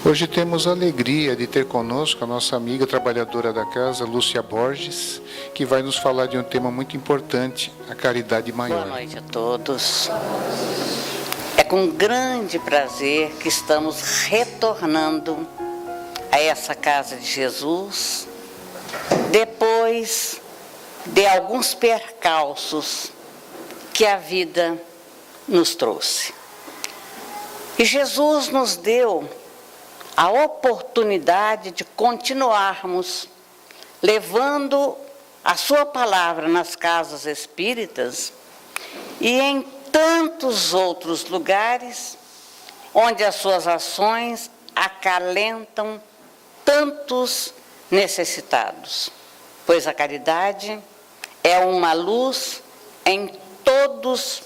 Hoje temos a alegria de ter conosco a nossa amiga trabalhadora da casa, Lúcia Borges, que vai nos falar de um tema muito importante, a caridade maior. Boa noite a todos. É com grande prazer que estamos retornando a essa casa de Jesus, depois de alguns percalços que a vida nos trouxe. E Jesus nos deu a oportunidade de continuarmos levando a sua palavra nas casas espíritas e em tantos outros lugares onde as suas ações acalentam tantos necessitados, pois a caridade é uma luz em todos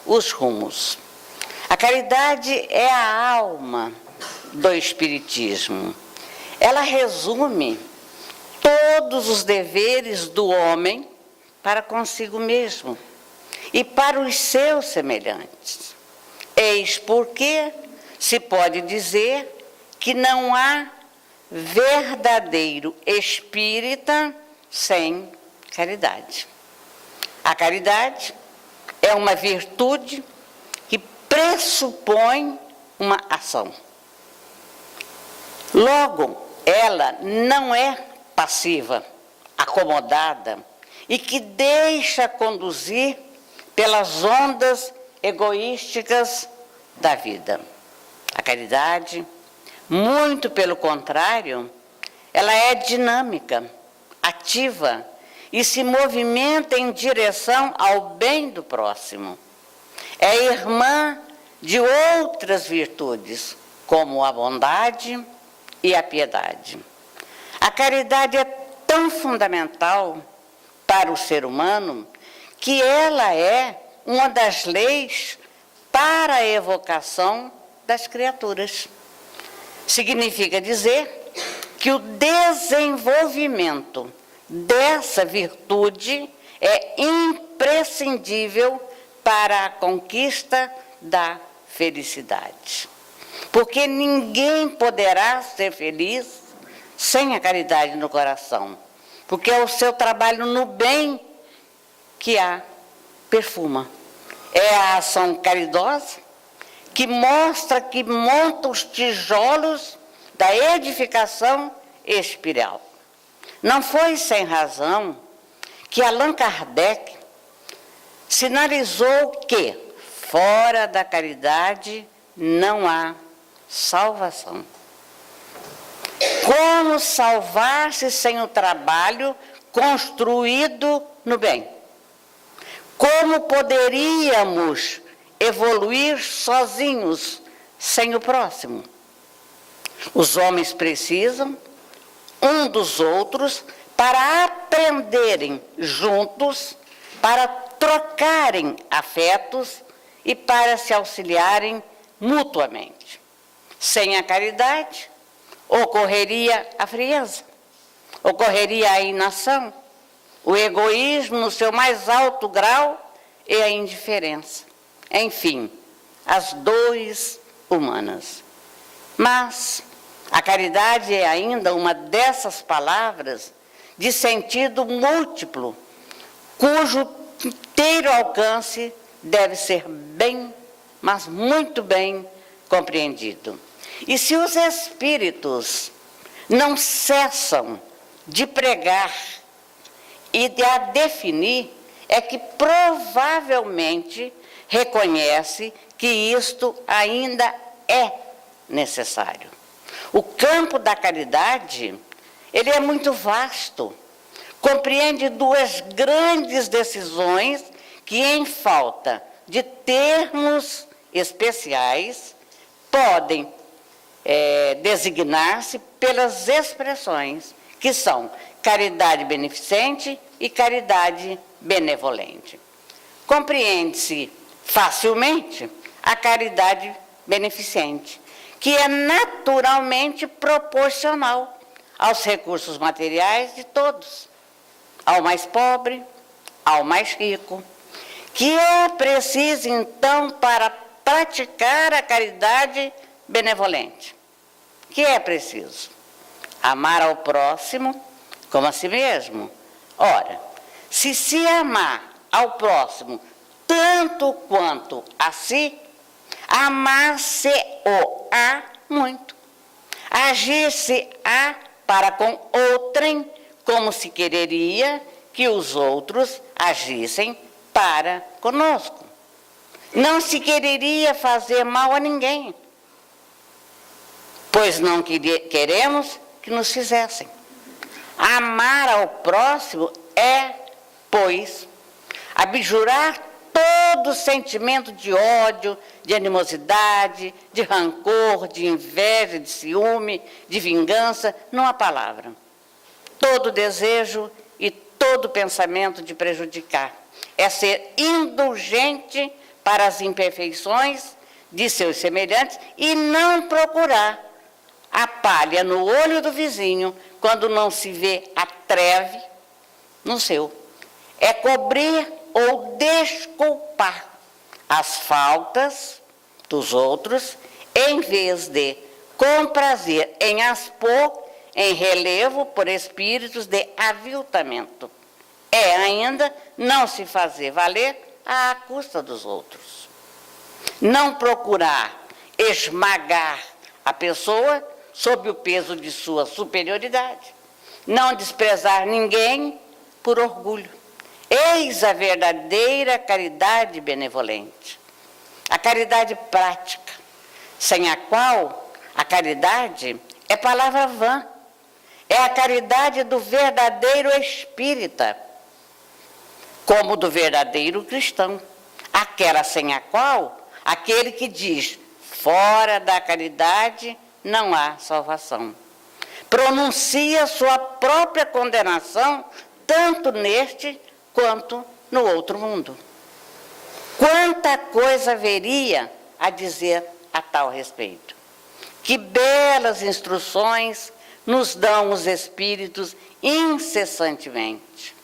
os rumos. A caridade é a alma do Espiritismo. Ela resume todos os deveres do homem para consigo mesmo e para os seus semelhantes. Eis porque se pode dizer que não há verdadeiro espírita sem caridade. A caridade é uma virtude que pressupõe uma ação. Logo, ela não é passiva, acomodada e que deixa conduzir pelas ondas egoísticas da vida. A caridade, muito pelo contrário, ela é dinâmica, ativa e se movimenta em direção ao bem do próximo. É irmã de outras virtudes, como a bondade e a piedade. A caridade é tão fundamental para o ser humano que ela é uma das leis para a evocação das criaturas. Significa dizer que o desenvolvimento dessa virtude é imprescindível para a conquista da felicidade. Porque ninguém poderá ser feliz sem a caridade no coração. Porque é o seu trabalho no bem que a perfuma. É a ação caridosa que mostra que monta os tijolos da edificação espiritual. Não foi sem razão que Allan Kardec sinalizou que fora da caridade não há salvação. Como salvar-se sem o trabalho construído no bem? Como poderíamos evoluir sozinhos, sem o próximo? Os homens precisam um dos outros para aprenderem juntos, para trocarem afetos e para se auxiliarem mutuamente. Sem a caridade, ocorreria a frieza, ocorreria a inação, o egoísmo no seu mais alto grau e a indiferença. Enfim, as dores humanas. Mas a caridade é ainda uma dessas palavras de sentido múltiplo, cujo inteiro alcance deve ser bem, mas muito bem compreendido. E se os espíritos não cessam de pregar e de a definir, é que provavelmente reconhece que isto ainda é necessário. O campo da caridade, ele é muito vasto, compreende duas grandes decisões que, em falta de termos especiais, podem designar-se pelas expressões que são caridade beneficente e caridade benevolente. Compreende-se facilmente a caridade beneficente, que é naturalmente proporcional aos recursos materiais de todos, ao mais pobre, ao mais rico, que é preciso, então, para praticar a caridade benevolente, que é preciso? Amar ao próximo como a si mesmo. Ora, se amar ao próximo tanto quanto a si, amar-se-o-á muito. Agir-se-á para com outrem como se quereria que os outros agissem para conosco. Não se quereria fazer mal a ninguém, pois não queremos que nos fizessem. Amar ao próximo é, pois, abjurar todo sentimento de ódio, de animosidade, de rancor, de inveja, de ciúme, de vingança, numa palavra. Todo desejo e todo pensamento de prejudicar. É ser indulgente para as imperfeições de seus semelhantes e não procurar a palha no olho do vizinho quando não se vê a treve no seu. É cobrir ou desculpar as faltas dos outros, em vez de comprazer em as pôr em relevo por espíritos de aviltamento. É ainda não se fazer valer à custa dos outros. Não procurar esmagar a pessoa sob o peso de sua superioridade. Não desprezar ninguém por orgulho. Eis a verdadeira caridade benevolente. A caridade prática, sem a qual a caridade é palavra vã. É a caridade do verdadeiro espírita, como do verdadeiro cristão. Aquela sem a qual, aquele que diz, fora da caridade não há salvação. Pronuncia sua própria condenação, tanto neste quanto no outro mundo. Quanta coisa haveria a dizer a tal respeito. Que belas instruções nos dão os espíritos incessantemente.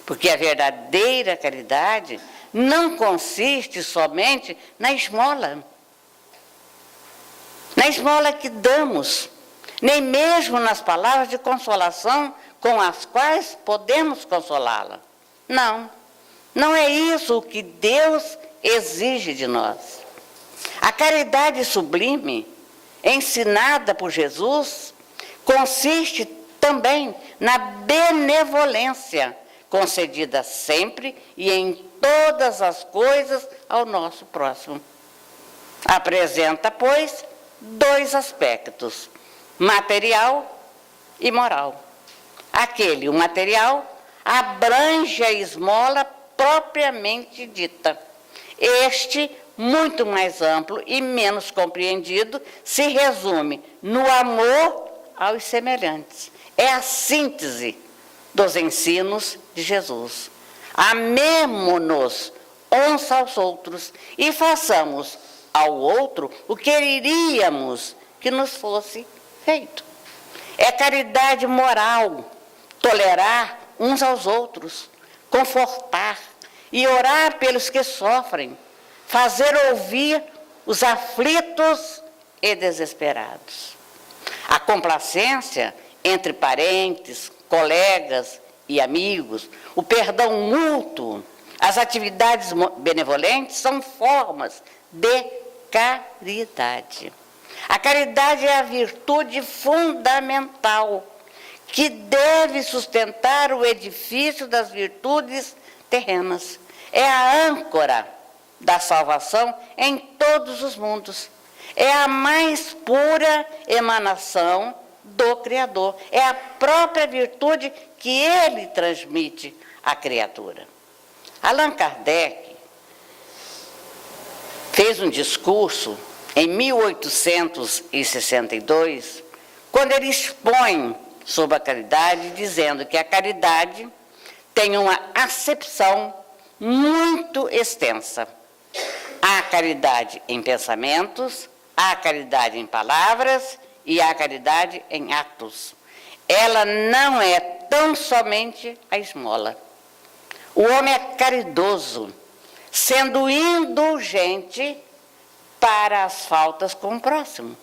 Porque a verdadeira caridade não consiste somente na esmola que damos, nem mesmo nas palavras de consolação com as quais podemos consolá-la. Não é isso o que Deus exige de nós. A caridade sublime, ensinada por Jesus, consiste também na benevolência, concedida sempre e em todas as coisas ao nosso próximo. Apresenta, pois, dois aspectos, material e moral. O material, abrange a esmola propriamente dita. Este, muito mais amplo e menos compreendido, se resume no amor aos semelhantes. É a síntese dos ensinos de Jesus. Amemo-nos uns aos outros e façamos ao outro o que queríamos que nos fosse feito. É caridade moral, tolerar uns aos outros, confortar e orar pelos que sofrem, fazer ouvir os aflitos e desesperados. A complacência entre parentes, colegas e amigos, o perdão mútuo, as atividades benevolentes são formas de caridade. A caridade é a virtude fundamental que deve sustentar o edifício das virtudes terrenas. É a âncora da salvação em todos os mundos. É a mais pura emanação do Criador. É a própria virtude que ele transmite à criatura. Allan Kardec fez um discurso em 1862, quando ele expõe sobre a caridade, dizendo que a caridade tem uma acepção muito extensa. Há caridade em pensamentos, há caridade em palavras e há caridade em atos. Ela não é tão somente a esmola. O homem é caridoso, sendo indulgente para as faltas com o próximo.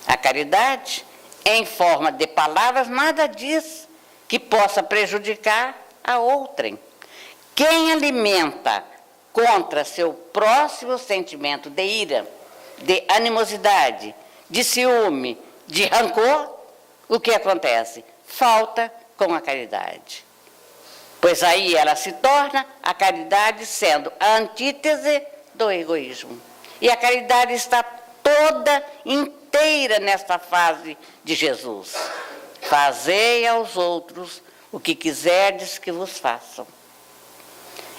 A caridade, em forma de palavras, nada diz que possa prejudicar a outrem. Quem alimenta contra seu próximo sentimento de ira, de animosidade, de ciúme, de rancor, o que acontece? Falta com a caridade. Pois aí ela se torna a caridade sendo a antítese do egoísmo. E a caridade está toda inteira nesta fase de Jesus. Fazei aos outros o que quiserdes que vos façam.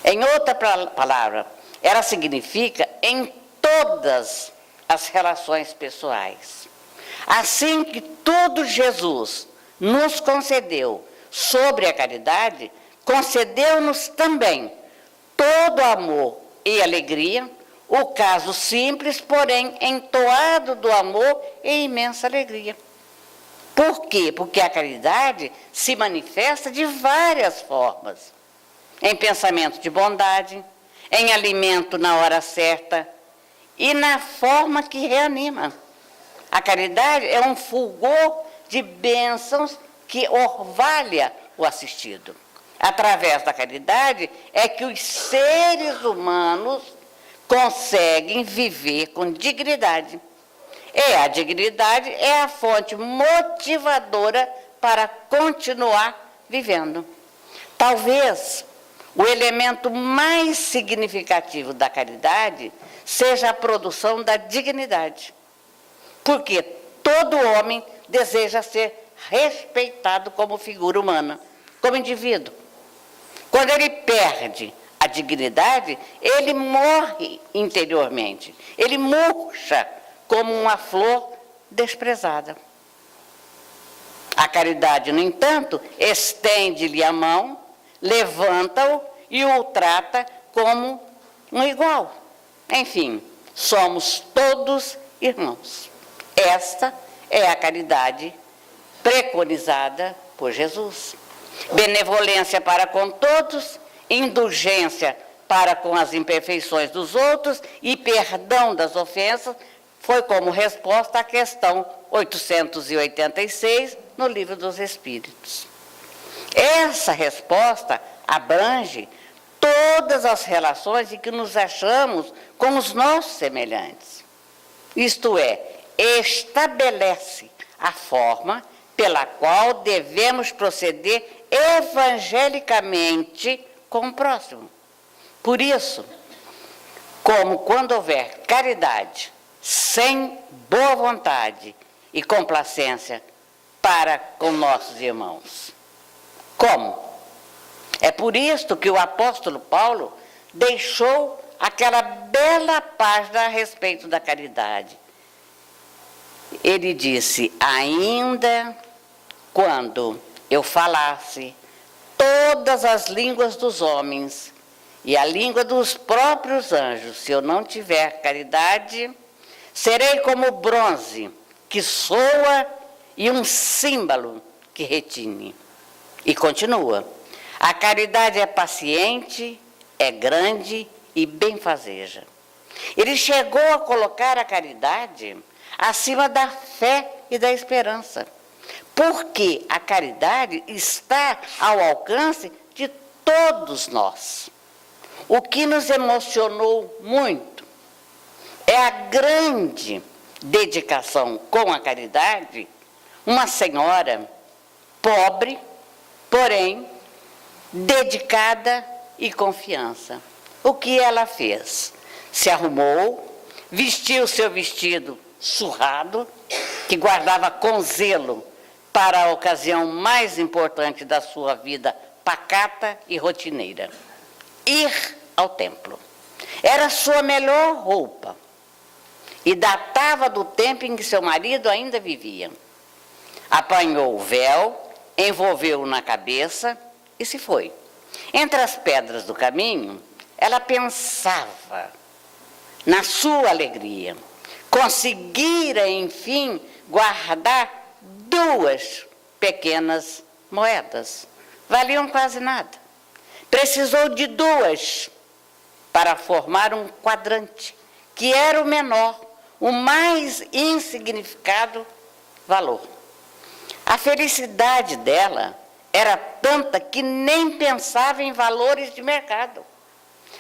Em outra palavra, ela significa em todas as relações pessoais. Assim que tudo Jesus nos concedeu sobre a caridade, concedeu-nos também todo amor e alegria, o caso simples, porém entoado do amor e imensa alegria. Por quê? Porque a caridade se manifesta de várias formas. Em pensamento de bondade, em alimento na hora certa e na forma que reanima. A caridade é um fulgor de bênçãos que orvalha o assistido. Através da caridade é que os seres humanos conseguem viver com dignidade. E a dignidade é a fonte motivadora para continuar vivendo. Talvez o elemento mais significativo da caridade seja a produção da dignidade. Porque todo homem deseja ser respeitado como figura humana, como indivíduo. Quando ele perde a dignidade, ele morre interiormente. Ele murcha como uma flor desprezada. A caridade, no entanto, estende-lhe a mão, levanta-o e o trata como um igual. Enfim, somos todos irmãos. Esta é a caridade preconizada por Jesus. Benevolência para com todos, indulgência para com as imperfeições dos outros e perdão das ofensas, foi como resposta à questão 886 no Livro dos Espíritos. Essa resposta abrange todas as relações em que nos achamos com os nossos semelhantes. Isto é, estabelece a forma pela qual devemos proceder evangelicamente com o próximo. Por isso, como quando houver caridade sem boa vontade e complacência para com nossos irmãos. Como? É por isso que o apóstolo Paulo deixou aquela bela página a respeito da caridade. Ele disse, ainda quando eu falasse todas as línguas dos homens e a língua dos próprios anjos, se eu não tiver caridade, serei como bronze que soa e um símbolo que retine. E continua, a caridade é paciente, é grande e benfazeja. Ele chegou a colocar a caridade acima da fé e da esperança, porque a caridade está ao alcance de todos nós. O que nos emocionou muito é a grande dedicação com a caridade, uma senhora pobre, porém dedicada e confiança. O que ela fez? Se arrumou, vestiu seu vestido surrado, que guardava com zelo para a ocasião mais importante da sua vida pacata e rotineira. Ir ao templo. Era sua melhor roupa e datava do tempo em que seu marido ainda vivia. Apanhou o véu, envolveu-o na cabeça e se foi. Entre as pedras do caminho, ela pensava na sua alegria. Conseguira, enfim, guardar 2 pequenas moedas. Valiam quase nada. Precisou de 2 para formar um quadrante, que era o menor, o mais insignificado valor. A felicidade dela era tanta que nem pensava em valores de mercado.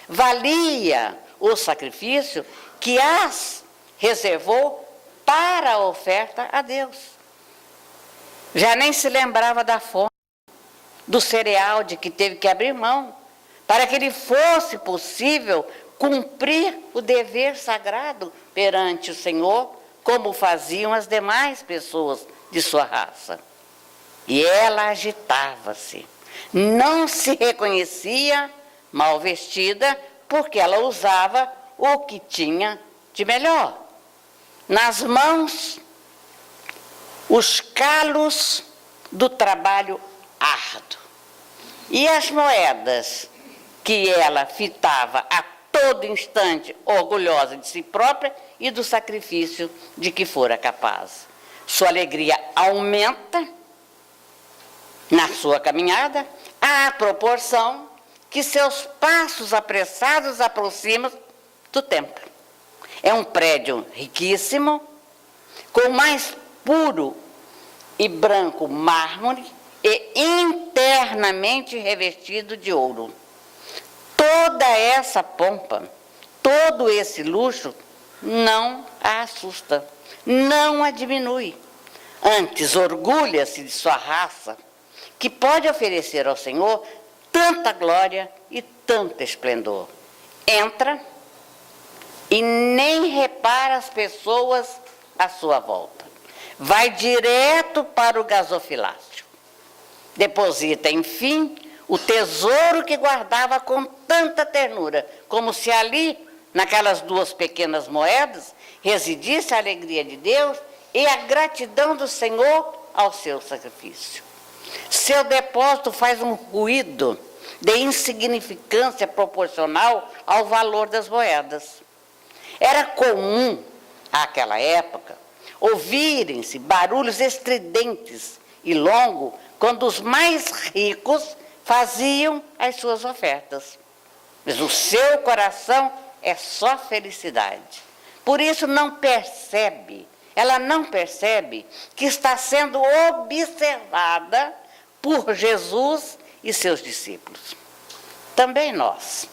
Valia o sacrifício que as reservou para a oferta a Deus. Já nem se lembrava da fome, do cereal de que teve que abrir mão, para que lhe fosse possível cumprir o dever sagrado perante o Senhor, como faziam as demais pessoas de sua raça. E ela agitava-se, não se reconhecia mal vestida, porque ela usava o que tinha de melhor. Nas mãos, os calos do trabalho árduo. E as moedas que ela fitava a todo instante, orgulhosa de si própria e do sacrifício de que fora capaz. Sua alegria aumenta na sua caminhada, à proporção que seus passos apressados aproximam do templo. É um prédio riquíssimo, com o mais puro e branco mármore e internamente revestido de ouro. Toda essa pompa, todo esse luxo não a assusta, não a diminui. Antes, orgulha-se de sua raça, que pode oferecer ao Senhor tanta glória e tanto esplendor. Entra e nem repara as pessoas à sua volta. Vai direto para o gasofilácio. Deposita, enfim, o tesouro que guardava com tanta ternura, como se ali, naquelas 2 pequenas moedas, residisse a alegria de Deus e a gratidão do Senhor ao seu sacrifício. Seu depósito faz um ruído de insignificância proporcional ao valor das moedas. Era comum, àquela época, ouvirem-se barulhos estridentes e longos quando os mais ricos faziam as suas ofertas. Mas o seu coração é só felicidade. Por isso ela não percebe que está sendo observada por Jesus e seus discípulos. Também nós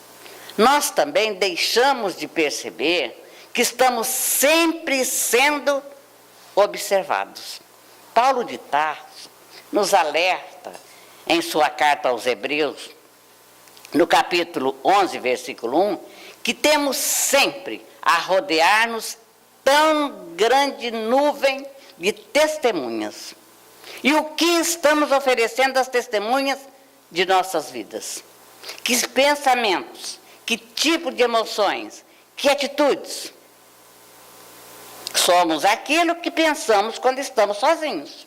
também deixamos de perceber que estamos sempre sendo observados. Paulo de Tarso nos alerta em sua carta aos Hebreus, no capítulo 11, versículo 1, que temos sempre a rodear-nos tão grande nuvem de testemunhas. E o que estamos oferecendo às testemunhas de nossas vidas? Que pensamentos, que tipo de emoções, que atitudes? Somos aquilo que pensamos quando estamos sozinhos.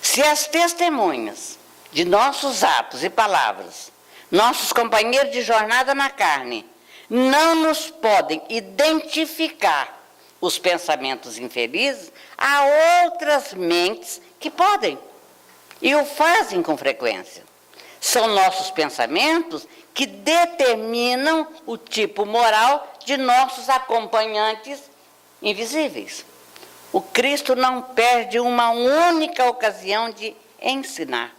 Se as testemunhas de nossos atos e palavras, nossos companheiros de jornada na carne, não nos podem identificar os pensamentos infelizes, há outras mentes que podem e o fazem com frequência. São nossos pensamentos que determinam o tipo moral de nossos acompanhantes invisíveis. O Cristo não perde uma única ocasião de ensinar.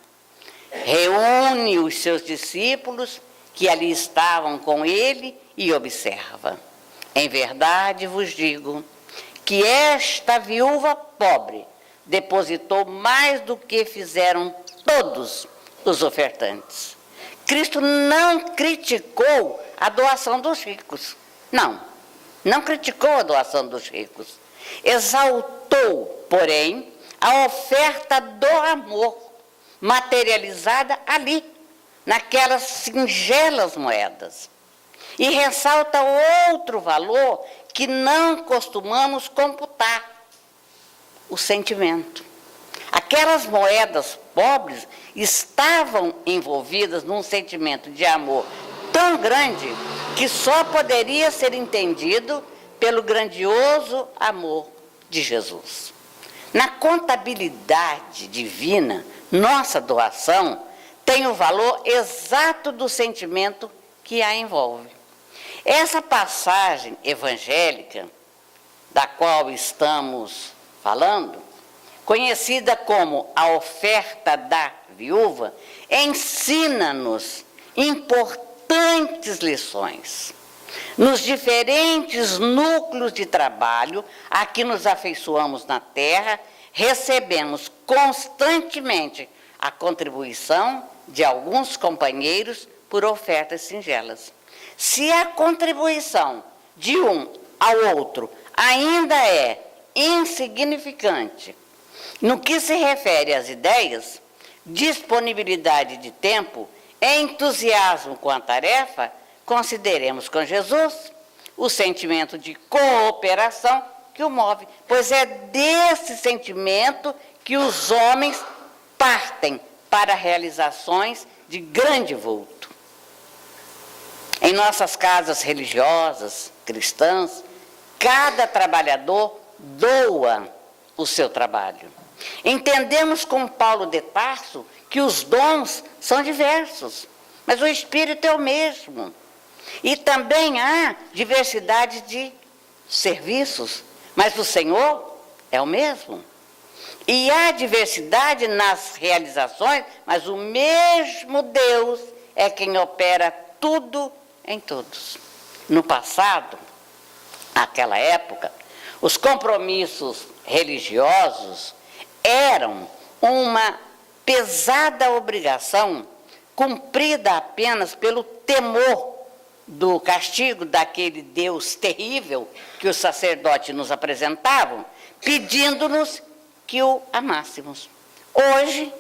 Reúne os seus discípulos que ali estavam com ele e observa. Em verdade vos digo que esta viúva pobre depositou mais do que fizeram todos os ofertantes. Cristo não criticou a doação dos ricos. Não criticou a doação dos ricos. Exaltou, porém, a oferta do amor, materializada ali, naquelas singelas moedas. E ressalta outro valor que não costumamos computar: o sentimento. Aquelas moedas pobres estavam envolvidas num sentimento de amor tão grande que só poderia ser entendido pelo grandioso amor de Jesus. Na contabilidade divina, nossa doação tem o valor exato do sentimento que a envolve. Essa passagem evangélica da qual estamos falando, conhecida como a oferta da viúva, ensina-nos importantes lições. Nos diferentes núcleos de trabalho a que nos afeiçoamos na terra, recebemos constantemente a contribuição de alguns companheiros por ofertas singelas. Se a contribuição de um ao outro ainda é insignificante, no que se refere às ideias, disponibilidade de tempo, entusiasmo com a tarefa, consideremos com Jesus o sentimento de cooperação que o move, pois é desse sentimento que os homens partem para realizações de grande vulto. Em nossas casas religiosas, cristãs, cada trabalhador doa o seu trabalho. Entendemos com Paulo de Tarso que os dons são diversos, mas o Espírito é o mesmo. E também há diversidade de serviços, mas o Senhor é o mesmo. E há diversidade nas realizações, mas o mesmo Deus é quem opera tudo em todos. No passado, naquela época, os compromissos religiosos eram uma pesada obrigação cumprida apenas pelo temor do castigo daquele Deus terrível que os sacerdotes nos apresentavam, pedindo-nos que o amássemos. Hoje,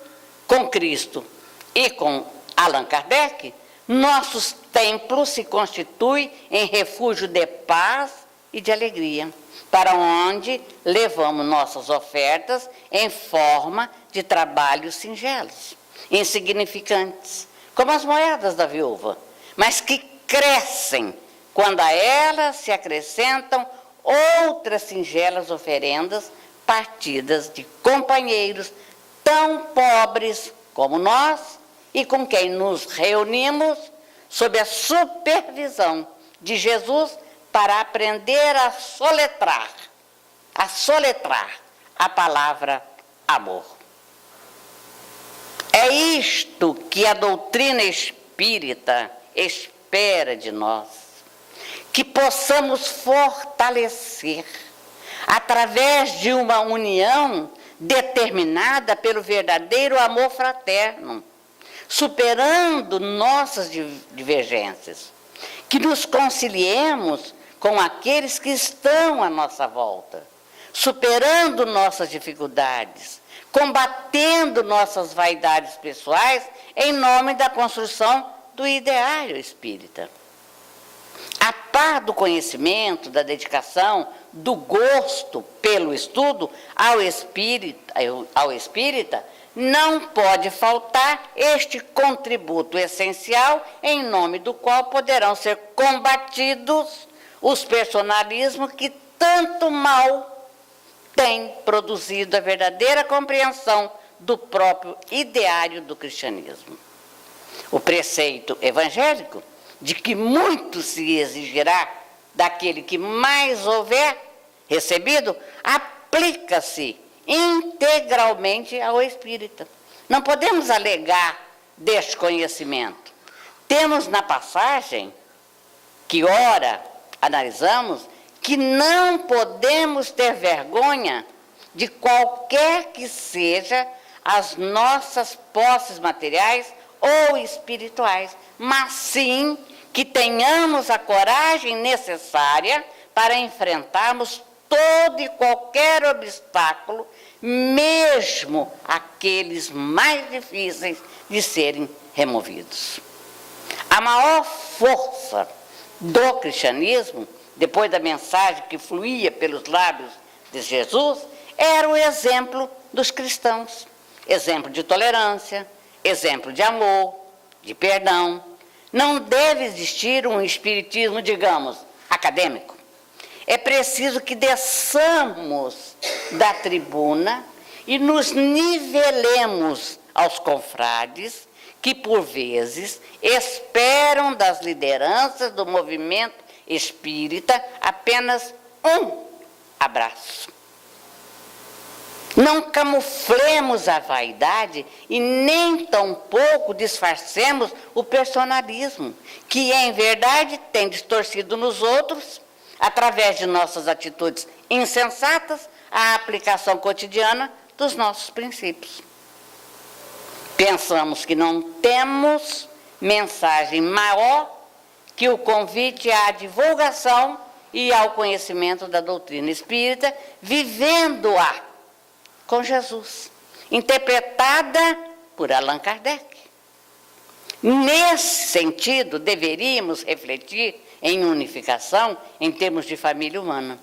com Cristo e com Allan Kardec, nossos templos se constituem em refúgio de paz e de alegria, para onde levamos nossas ofertas em forma de trabalhos singelos, insignificantes, como as moedas da viúva, mas que crescem quando a elas se acrescentam outras singelas oferendas partidas de companheiros tão pobres como nós e com quem nos reunimos sob a supervisão de Jesus para aprender a soletrar a palavra amor. É isto que a doutrina espírita espera de nós, que possamos fortalecer através de uma união determinada pelo verdadeiro amor fraterno, superando nossas divergências, que nos conciliemos com aqueles que estão à nossa volta, superando nossas dificuldades, combatendo nossas vaidades pessoais em nome da construção do ideário espírita. A par do conhecimento, da dedicação, do gosto pelo estudo ao espírita, não pode faltar este contributo essencial em nome do qual poderão ser combatidos os personalismos que tanto mal têm produzido a verdadeira compreensão do próprio ideário do cristianismo. O preceito evangélico de que muito se exigirá daquele que mais houver recebido, aplica-se integralmente ao espírita. Não podemos alegar desconhecimento. Temos na passagem, que ora analisamos, que não podemos ter vergonha de qualquer que seja as nossas posses materiais ou espirituais, mas sim que tenhamos a coragem necessária para enfrentarmos todo e qualquer obstáculo, mesmo aqueles mais difíceis de serem removidos. A maior força do cristianismo, depois da mensagem que fluía pelos lábios de Jesus, era o exemplo dos cristãos. Exemplo de tolerância, exemplo de amor, de perdão. Não deve existir um espiritismo, digamos, acadêmico. É preciso que desçamos da tribuna e nos nivelemos aos confrades que, por vezes, esperam das lideranças do movimento espírita apenas um abraço. Não camuflemos a vaidade e nem tampouco disfarcemos o personalismo, que em verdade tem distorcido nos outros, através de nossas atitudes insensatas, a aplicação cotidiana dos nossos princípios. Pensamos que não temos mensagem maior que o convite à divulgação e ao conhecimento da doutrina espírita, vivendo-a com Jesus, interpretada por Allan Kardec. Nesse sentido, deveríamos refletir em unificação em termos de família humana.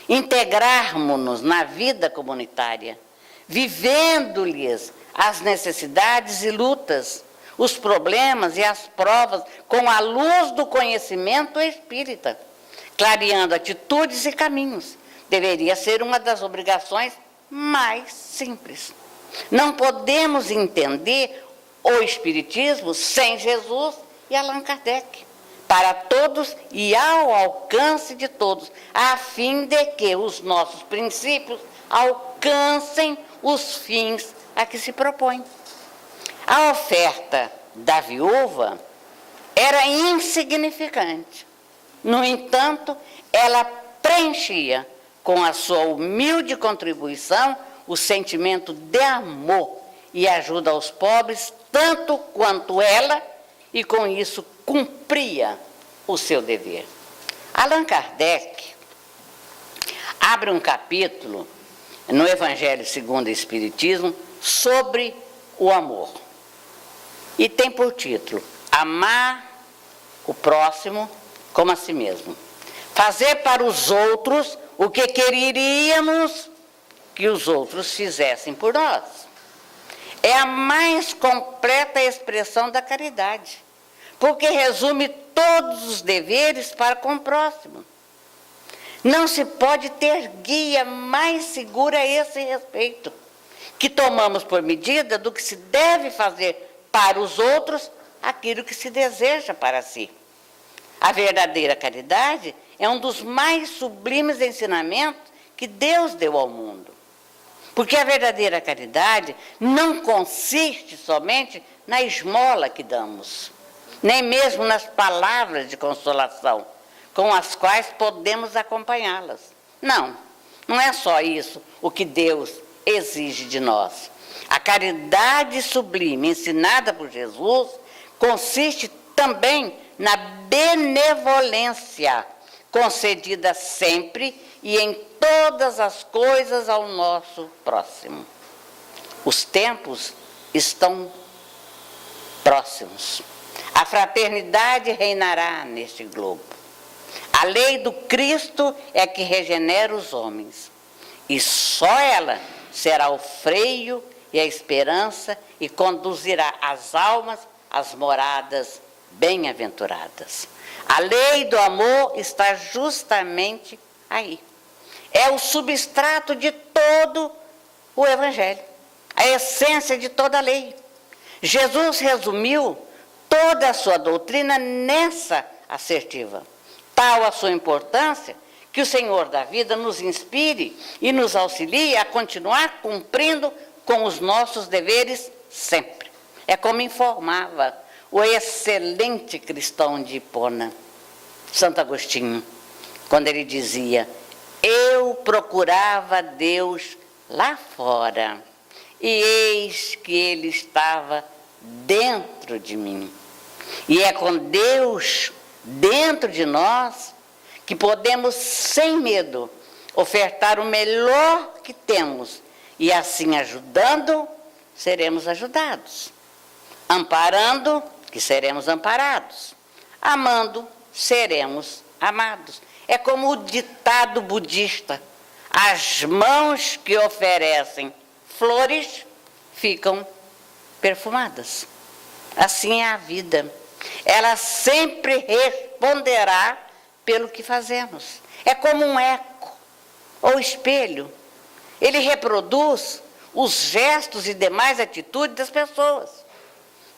Integrarmos-nos na vida comunitária, vivendo-lhes as necessidades e lutas, os problemas e as provas com a luz do conhecimento espírita, clareando atitudes e caminhos. Deveria ser uma das obrigações mais simples. Não podemos entender o Espiritismo sem Jesus e Allan Kardec, para todos e ao alcance de todos, a fim de que os nossos princípios alcancem os fins a que se propõe. A oferta da viúva era insignificante. No entanto, ela preenchia com a sua humilde contribuição o sentimento de amor e ajuda aos pobres tanto quanto ela, e com isso cumpria o seu dever. Allan Kardec abre um capítulo no Evangelho segundo o Espiritismo sobre o amor. E tem por título: amar o próximo como a si mesmo. Fazer para os outros o que quereríamos que os outros fizessem por nós. É a mais completa expressão da caridade, porque resume todos os deveres para com o próximo. Não se pode ter guia mais segura a esse respeito, que tomamos por medida do que se deve fazer para os outros aquilo que se deseja para si. A verdadeira caridade é um dos mais sublimes ensinamentos que Deus deu ao mundo. Porque a verdadeira caridade não consiste somente na esmola que damos, nem mesmo nas palavras de consolação, com as quais podemos acompanhá-las. Não, não é só isso o que Deus exige de nós. A caridade sublime ensinada por Jesus consiste também na benevolência, concedida sempre e em todas as coisas ao nosso próximo. Os tempos estão próximos. A fraternidade reinará neste globo. A lei do Cristo é que regenera os homens. E só ela será o freio e a esperança e conduzirá as almas às moradas bem-aventuradas. A lei do amor está justamente aí. É o substrato de todo o Evangelho, a essência de toda a lei. Jesus resumiu toda a sua doutrina nessa assertiva. Tal a sua importância que o Senhor da vida nos inspire e nos auxilie a continuar cumprindo com os nossos deveres sempre. É como informava o excelente cristão de Hipona, Santo Agostinho, quando ele dizia: eu procurava Deus lá fora, e eis que Ele estava dentro de mim. E é com Deus dentro de nós que podemos, sem medo, ofertar o melhor que temos, e assim ajudando, seremos ajudados. Amparando, que seremos amparados. Amando, seremos amados. É como o ditado budista: as mãos que oferecem flores ficam perfumadas. Assim é a vida. Ela sempre responderá pelo que fazemos. É como um eco ou espelho. Ele reproduz os gestos e demais atitudes das pessoas.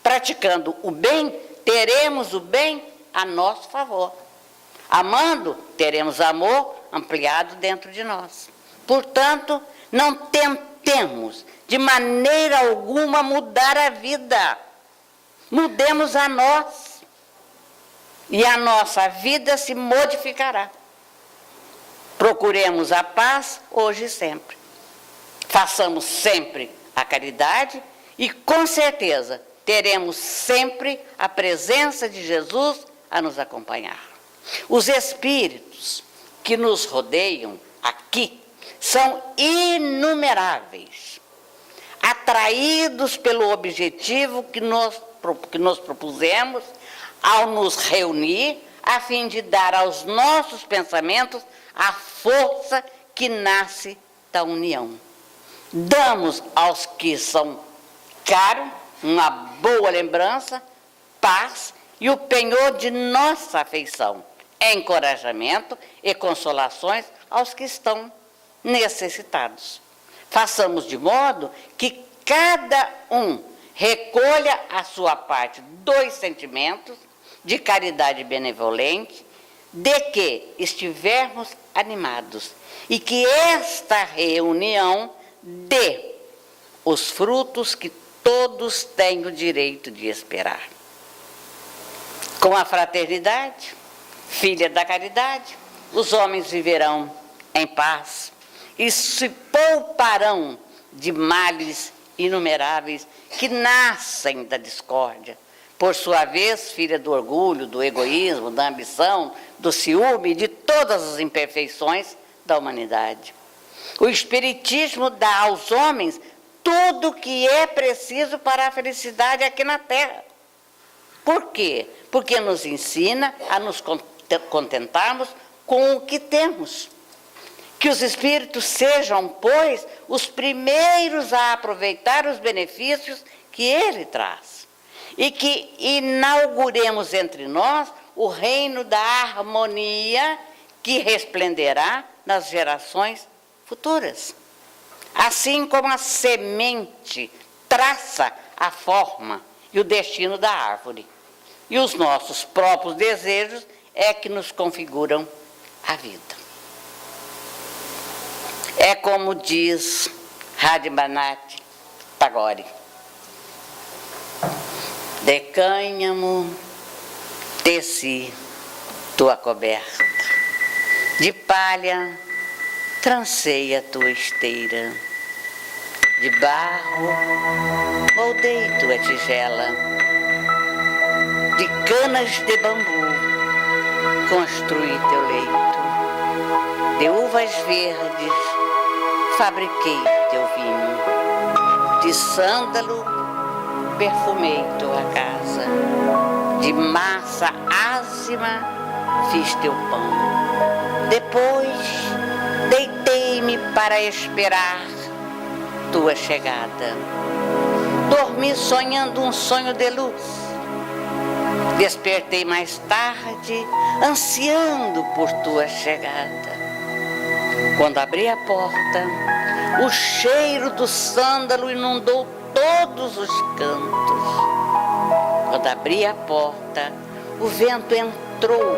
Praticando o bem, teremos o bem a nosso favor. Amando, teremos amor ampliado dentro de nós. Portanto, não tentemos de maneira alguma mudar a vida. Mudemos a nós. E a nossa vida se modificará. Procuremos a paz hoje e sempre. Façamos sempre a caridade e, com certeza, teremos sempre a presença de Jesus a nos acompanhar. Os espíritos que nos rodeiam aqui são inumeráveis, atraídos pelo objetivo que nos propusemos ao nos reunir, a fim de dar aos nossos pensamentos a força que nasce da união. Damos aos que são caros uma boa lembrança, paz e o penhor de nossa afeição, encorajamento e consolações aos que estão necessitados. Façamos de modo que cada um recolha a sua parte dos sentimentos de caridade benevolente, de que estivermos animados, e que esta reunião dê os frutos que todos têm o direito de esperar. Com a fraternidade, filha da caridade, os homens viverão em paz e se pouparão de males inumeráveis que nascem da discórdia. Por sua vez, filha do orgulho, do egoísmo, da ambição, do ciúme e de todas as imperfeições da humanidade. O Espiritismo dá aos homens tudo o que é preciso para a felicidade aqui na Terra. Por quê? Porque nos ensina a nos contentarmos com o que temos. Que os espíritos sejam, pois, os primeiros a aproveitar os benefícios que ele traz. E que inauguremos entre nós o reino da harmonia que resplenderá nas gerações futuras. Assim como a semente traça a forma e o destino da árvore. E os nossos próprios desejos é que nos configuram a vida. É como diz Rabindranath Tagore: de cânhamo teci tua coberta, de palha trancei a tua esteira, de barro moldei tua tigela, de canas de bambu construí teu leito, de uvas verdes fabriquei teu vinho, de sândalo perfumei tua casa, de massa ázima fiz teu pão. Depois deitei-me para esperar tua chegada. Dormi sonhando um sonho de luz. Despertei mais tarde, ansiando por tua chegada. Quando abri a porta, o cheiro do sândalo inundou todos os cantos. Quando abri a porta, o vento entrou,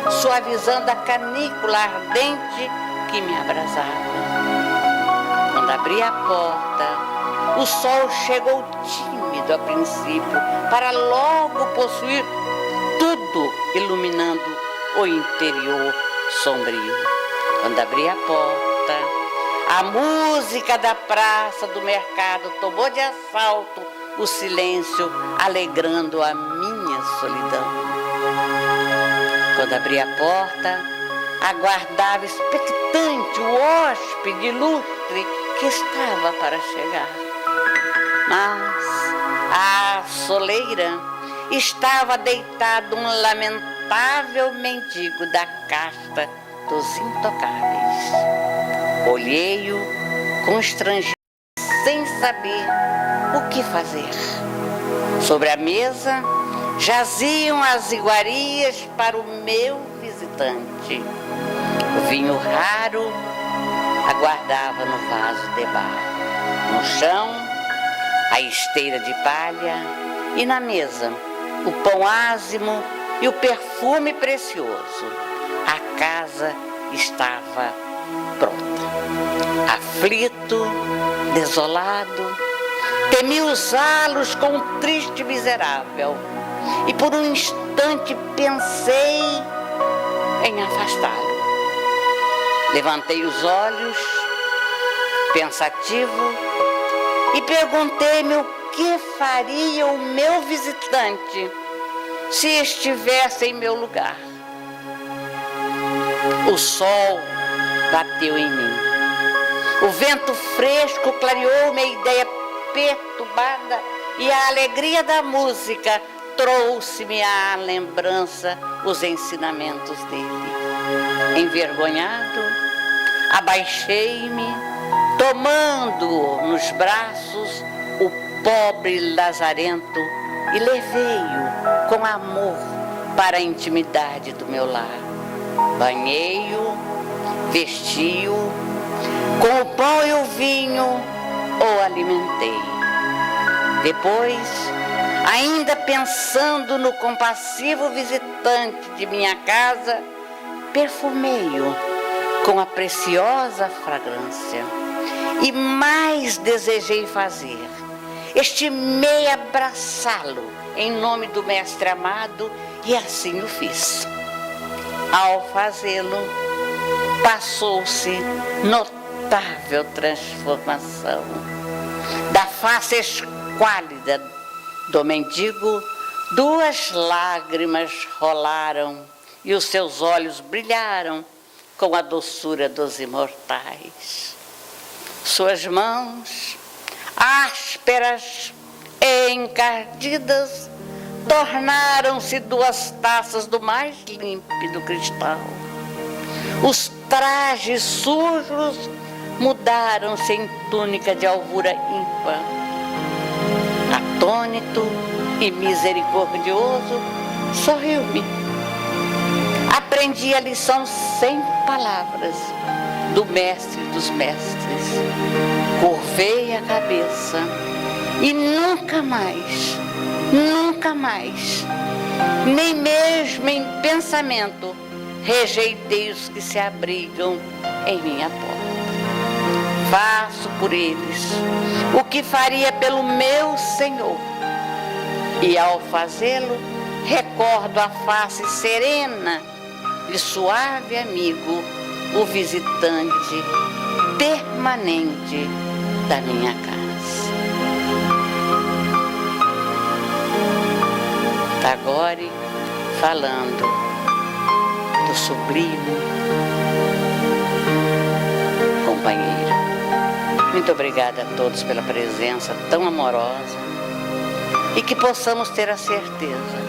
suavizando a canícula ardente que me abrasava. Quando abri a porta, o sol chegou tímido a princípio, para logo possuir tudo, iluminando o interior sombrio. Quando abri a porta, a música da praça do mercado tomou de assalto o silêncio, alegrando a minha solidão. Quando abri a porta, aguardava expectante o hóspede ilustre que estava para chegar. Mas à soleira estava deitado um lamentável mendigo da casta dos intocáveis. Olhei-o com estrangeiro, sem saber o que fazer. Sobre a mesa jaziam as iguarias para o meu visitante. O vinho raro aguardava no vaso de barro. No chão, a esteira de palha e na mesa, o pão ázimo e o perfume precioso. A casa estava pronta. Aflito, desolado, temi usá-los com um triste miserável e por um instante pensei em afastá-lo. Levantei os olhos, pensativo, e perguntei-me o que faria o meu visitante se estivesse em meu lugar. O sol bateu em mim. O vento fresco clareou minha ideia perturbada e a alegria da música trouxe-me à lembrança os ensinamentos dele. Envergonhado, abaixei-me, tomando nos braços o pobre lazarento e levei-o com amor para a intimidade do meu lar. Banhei-o, vesti-o, com o pão e o vinho o alimentei. Depois, ainda pensando no compassivo visitante de minha casa, perfumei-o com a preciosa fragrância. E mais desejei fazer, estimei abraçá-lo em nome do Mestre amado e assim o fiz. Ao fazê-lo, passou-se notável transformação. Da face esquálida do mendigo, 2 lágrimas rolaram e os seus olhos brilharam com a doçura dos imortais. Suas mãos, ásperas e encardidas, tornaram-se 2 taças do mais límpido cristal. Os trajes sujos mudaram-se em túnica de alvura ímpar. Atônito e misericordioso, sorriu-me. Aprendi a lição sem palavras do mestre dos mestres. Curvei a cabeça e nunca mais, nem mesmo em pensamento, rejeitei os que se abrigam em minha porta. Faço por eles o que faria pelo meu Senhor. E ao fazê-lo, recordo a face serena e suave amigo, o visitante permanente da minha casa. Tagore falando do sublime companheiro. Muito obrigada a todos pela presença tão amorosa e que possamos ter a certeza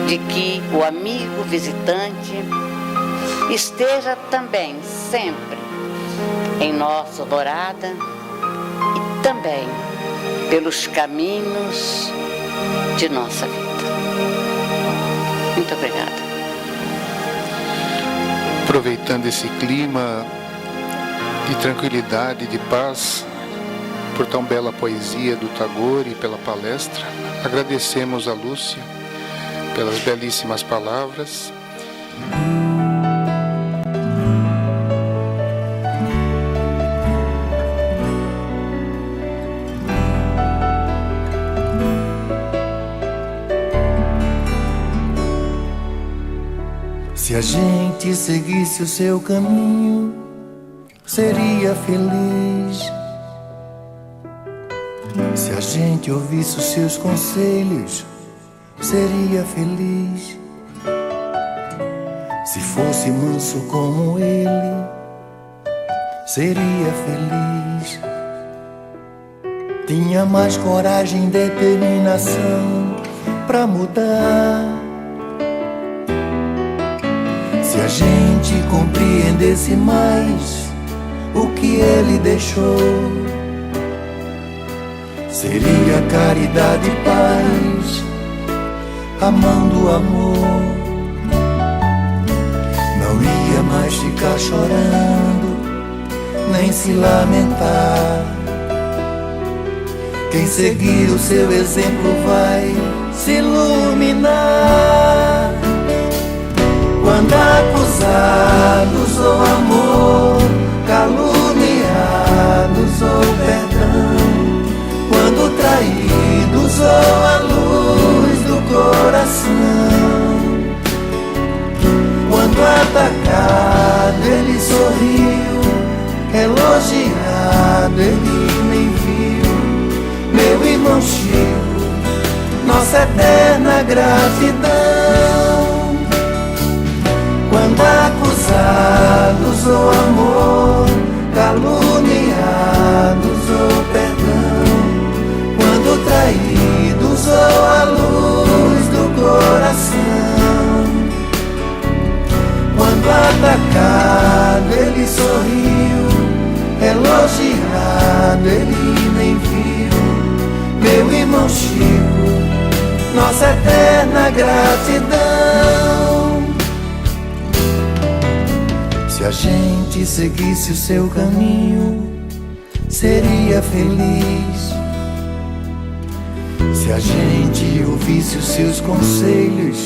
de que o amigo visitante esteja também sempre em nossa morada e também pelos caminhos de nossa vida. Muito obrigada. Aproveitando esse clima de tranquilidade, de paz, por tão bela poesia do Tagore e pela palestra, agradecemos a Lúcia pelas belíssimas palavras. Se a gente seguisse o seu caminho, seria feliz. Se a gente ouvisse os seus conselhos, seria feliz. Se fosse manso como ele, seria feliz. Tinha mais coragem e determinação pra mudar. Se a gente compreendesse mais o que ele deixou, seria caridade e paz, amando o amor. Não ia mais ficar chorando, nem se lamentar. Quem seguir o seu exemplo vai se iluminar. Quando acusados usou amor, caluniado usou perdão. Quando traído usou a luz do coração. Quando atacado ele sorriu, elogiado ele nem viu. Meu irmão Chico, nossa eterna gratidão. Quando acusado usou amor, caluniado usou perdão. Quando traído usou a luz do coração. Quando atacado ele sorriu, elogiado ele nem viu. Meu irmão Chico, nossa eterna gratidão. Se a gente seguisse o seu caminho, seria feliz. Se a gente ouvisse os seus conselhos,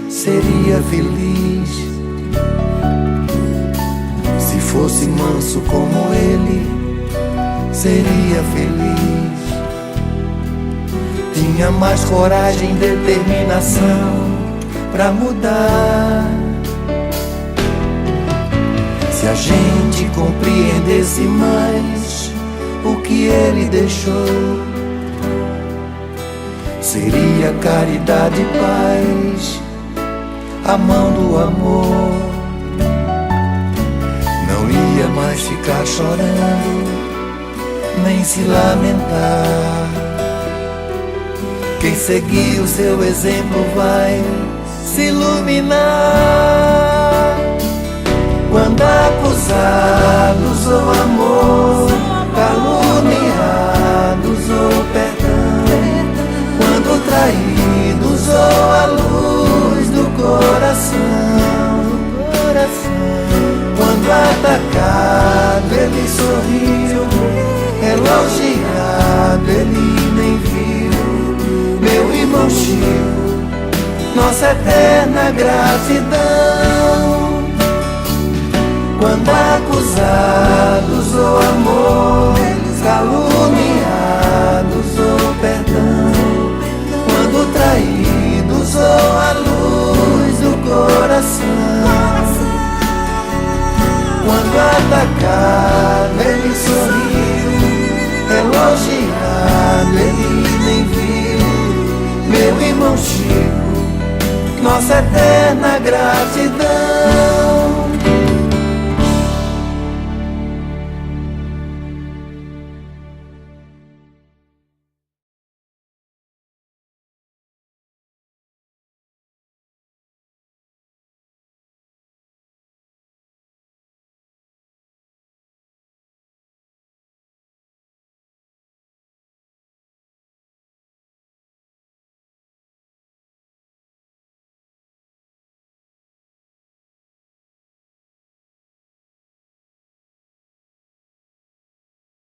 seria feliz. Se fosse manso como ele, seria feliz. Tinha mais coragem e determinação pra mudar. Se a gente compreendesse mais o que ele deixou, seria caridade e paz, a mão do amor. Não ia mais ficar chorando, nem se lamentar. Quem seguir o seu exemplo vai se iluminar. Quando acusado usou amor, caluniado usou perdão. Quando traído usou a luz do coração. Quando atacado ele sorriu, elogiado ele nem viu. Meu irmão Chico, nossa eterna gratidão. Quando acusado usou amor, caluniado usou perdão. Quando traído usou a luz do coração. Quando atacado ele sorriu, elogiado ele nem viu. Meu irmão Chico, nossa eterna gratidão.